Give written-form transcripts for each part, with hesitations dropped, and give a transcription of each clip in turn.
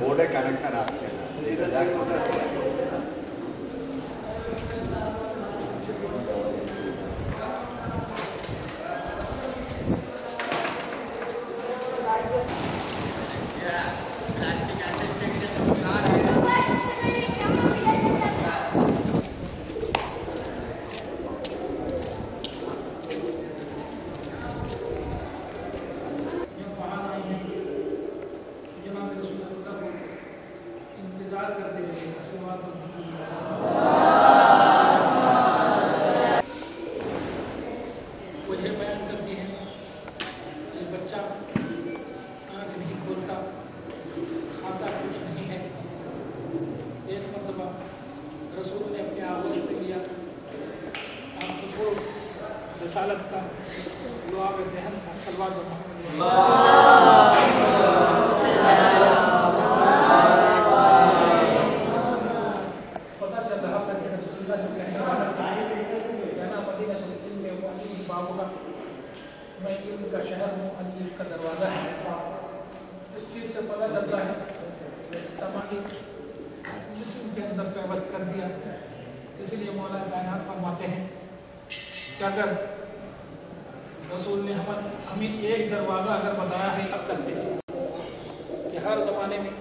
बोर्डे connection आपके रसालत का दुआ में दहन का सलवात पता चल रहा था कि रसूलुल्लाह जो कहने वाला था जाना मदीना से इल्म व अली बाबुहा, मैं इल्म का शहर हूँ, अली का दरवाज़ा है। इस चीज़ से पता चलता है तमाम जिस्म के अंदर पेवस्त कर दिया। इसलिए मौला कायनात फरमाते हैं कि अगर रसूल ने हमें एक दरवाज़ा अगर बताया है अक्ल पे कि हर ज़माने में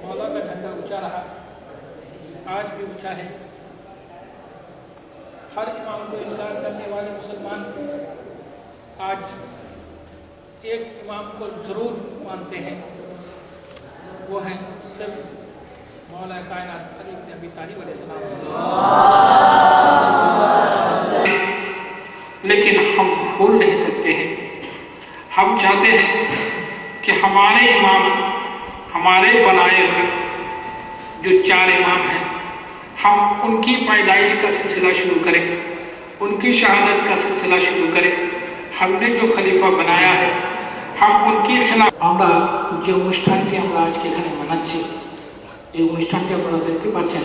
मौला का झंडा ऊंचा रहा, आज भी ऊंचा है। हर इमाम को इंकार करने वाले मुसलमान आज एक इमाम को जरूर मानते हैं, वो है सिर्फ मौला कायनात अली इब्न अबी तालिब अलैहिस्सलाम। लेकिन हम भूल नहीं सकते हैं, हम चाहते हैं कि हमारे इमाम, हमारे बनाए हुए जो 4 इमाम हैं, हम उनकी पैदाइश का सिलसिला शुरू करें, उनकी शहादत का सिलसिला शुरू करें। हमने जो खलीफा बनाया है हम उनकी खिलाफ আমরা যে অনুষ্ঠানটি আমরা আজকে এখানে মানাচ্ছি, এই অনুষ্ঠানটি আপনারা দেখতে পাচ্ছেন,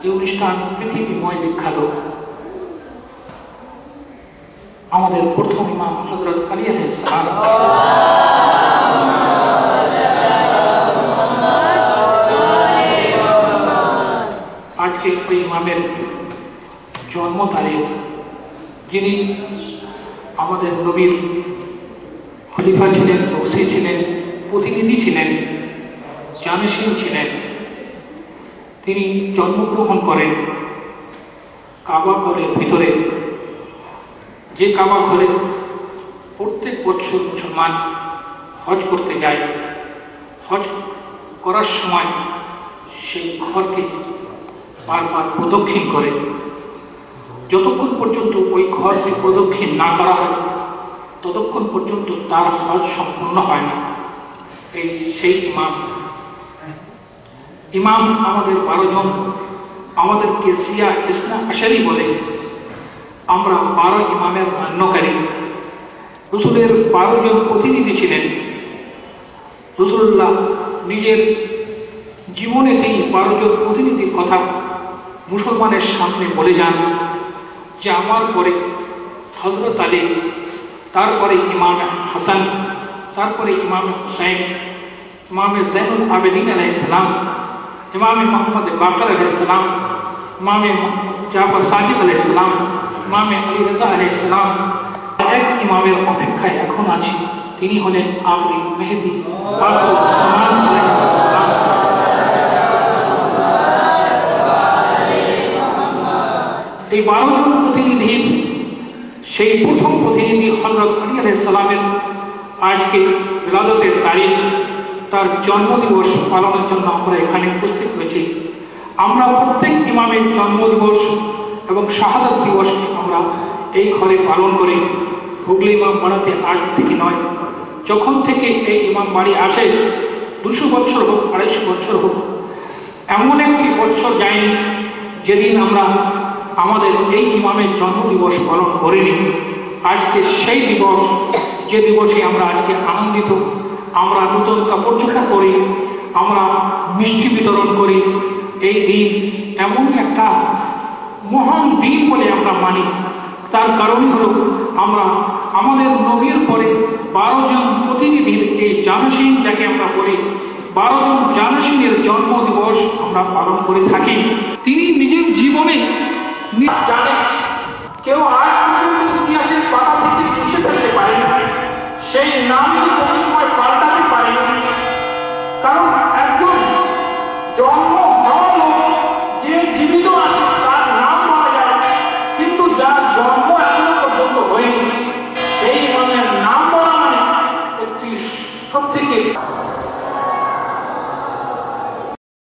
এই অনুষ্ঠান পৃথিবীময় বিখ্যাত। আমাদের প্রথম ইমাম হযরত আলী আলাইহিস সালাম আজকে ওই ইমামের জন্ম তারিখ, যিনি আমাদের নবীর খলিফা ছিলেন, ওসি ছিলেন, প্রতিনিধি ছিলেন, জানশীন ছিলেন। তিনি জন্মগ্রহণ করেন কাবা ঘরের ভিতরে, যে কাবা ঘরে প্রত্যেক বছর মুসলমান হজ করতে যায়। হজ করার সময় সেই ঘরকে বারবার প্রদক্ষিণ করে। যতক্ষণ পর্যন্ত ওই ঘরকে প্রদক্ষিণ না করা হয় ততক্ষণ পর্যন্ত তার হজ সম্পূর্ণ হয় না। এই সেই ইমাম আমাদের 12 জন, আমাদেরকে শিয়া ইসনা আশারি বলে। আমরা 12 ইমামের মান্যকারী। রসুলের 12 জন প্রতিনিধি ছিলেন। রসুল্লাহ নিজের জীবনেতেই 12 জন প্রতিনিধির কথা মুসলমানের সামনে বলে যান যে আমার পরে হযরত আলী, তারপরে ইমাম হাসান, তারপরে ইমাম হুসাইন, ইমাম জৈনুল আবেদিন আলাইহিস সালাম, ইমাম মুহাম্মদ বাকর আলাইহিস সালাম, ইমাম জাফর সাদিক আলাইহিস সালাম, ইমাম আলী রাজা আলাইহিস সালাম। এক ইমামের অপেক্ষায় এখন আছি, তিনি হলেন আখরি মেহেদী আখরুল জামান আলাইহিস সালাম। এই 12 জন প্রতিনিধির সেই প্রথম প্রতিনিধি হযরত আলী আলাইহিস সালামের আজকে মিলাদতের তারিখ, তার জন্মদিবস পালনের জন্য আমরা এখানে উপস্থিত হয়েছি। আমরা প্রত্যেক ইমামের জন্মদিবস এবং শাহাদাত দিবসকে আমরা এই ঘরে পালন করি। হুগলি ইমাম বাড়াতে আজ থেকে নয়, যখন থেকে এই ইমাম বাড়ি আছে, 200 বছর হোক, 250 বছর হোক, এমন একটি বছর যায়নি যেদিন আমরা আমাদের এই ইমামের জন্মদিবস পালন করিনি। আজকে সেই দিবস, যে দিবসে আমরা আজকে আনন্দিত। আমরা নতুন কাপড় চোপড় করি, আমরা মিষ্টি বিতরণ করি। এই দিন এমন একটা মহান দিন বলে আমরা মানি। তার কারণ হলো আমরা আমাদের নবীর পরে 12 জন প্রতিনিধির এই জানশীন, যাকে আমরা বলি 12 জন জানশীনের জন্ম দিবস আমরা পালন করে থাকি। তিনি নিজের জীবনে জানে, কেউ আজ পর্যন্ত